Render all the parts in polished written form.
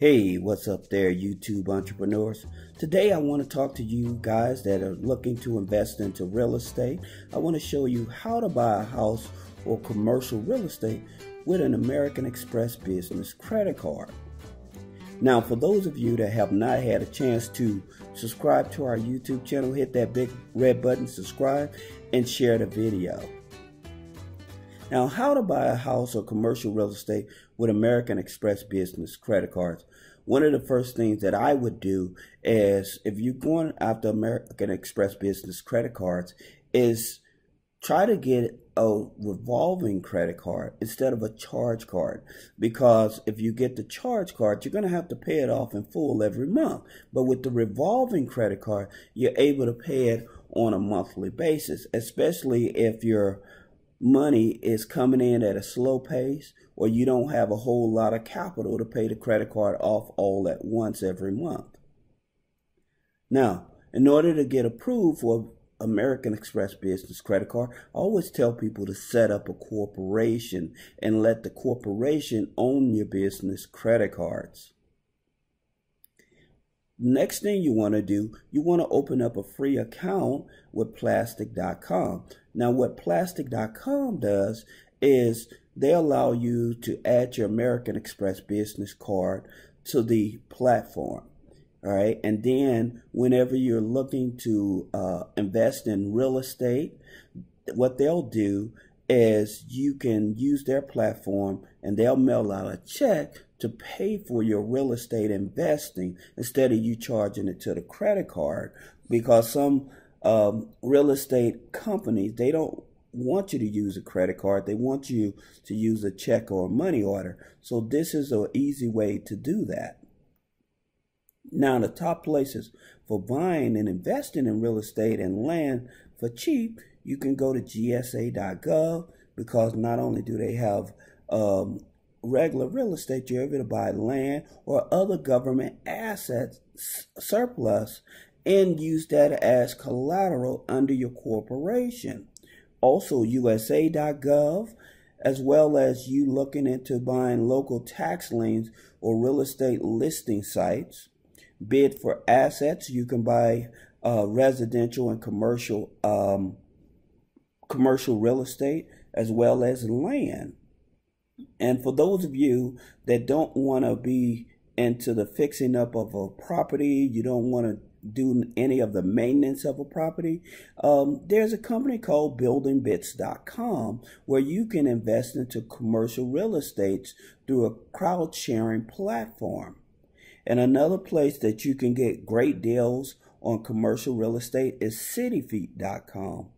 Hey, what's up there, YouTube entrepreneurs? Today I want to talk to you guys that are looking to invest into real estate. I want to show you how to buy a house or commercial real estate with an American Express business credit card. Now, for those of you that have not had a chance to subscribe to our YouTube channel, hit that big red button, subscribe, and share the video. Now, how to buy a house or commercial real estate with American Express business credit cards. One of the first things that I would do is, if you're going after American Express business credit cards, is try to get a revolving credit card instead of a charge card. Because if you get the charge card, you're going to have to pay it off in full every month. But with the revolving credit card, you're able to pay it on a monthly basis, especially if your money is coming in at a slow pace, or you don't have a whole lot of capital to pay the credit card off all at once every month. Now, in order to get approved for American Express business credit card, I always tell people to set up a corporation and let the corporation own your business credit cards. Next thing you want to do, you want to open up a free account with plastic.com. Now, what plastic.com does is they allow you to add your American Express business card to the platform. All right. And then whenever you're looking to invest in real estate, what they'll do is you can use their platform and they'll mail out a check to pay for your real estate investing instead of you charging it to the credit card, because some real estate companies, they don't want you to use a credit card. They want you to use a check or a money order. So this is an easy way to do that. Now, the top places for buying and investing in real estate and land for cheap, you can go to gsa.gov, because not only do they have regular real estate, you're able to buy land or other government assets surplus and use that as collateral under your corporation. Also, USA.gov, as well as you looking into buying local tax liens or real estate listing sites. Bid for assets, you can buy residential and commercial real estate as well as land. And for those of you that don't want to be into the fixing up of a property, you don't want to do any of the maintenance of a property, there's a company called buildingbits.com where you can invest into commercial real estate through a crowd sharing platform. And another place that you can get great deals on commercial real estate is cityfeet.com.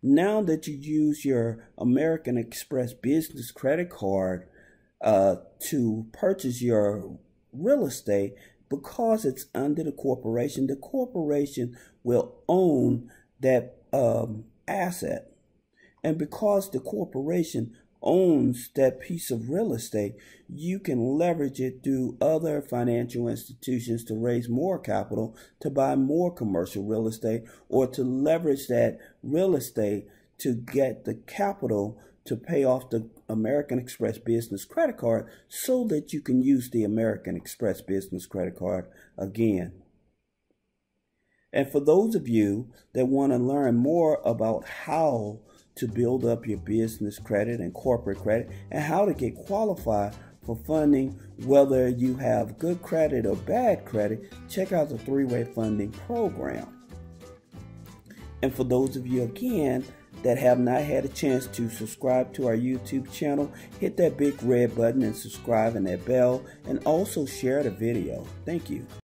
Now that you use your American Express business credit card to purchase your real estate, because it's under the corporation will own that asset. And because the corporation owns that piece of real estate, you can leverage it through other financial institutions to raise more capital to buy more commercial real estate, or to leverage that real estate to get the capital to pay off the American Express business credit card, so that you can use the American Express business credit card again. And for those of you that want to learn more about how to build up your business credit and corporate credit, and how to get qualified for funding, whether you have good credit or bad credit, check out the three-way funding program. And for those of you, again, that have not had a chance to subscribe to our YouTube channel, hit that big red button and subscribe and that bell, and also share the video. Thank you.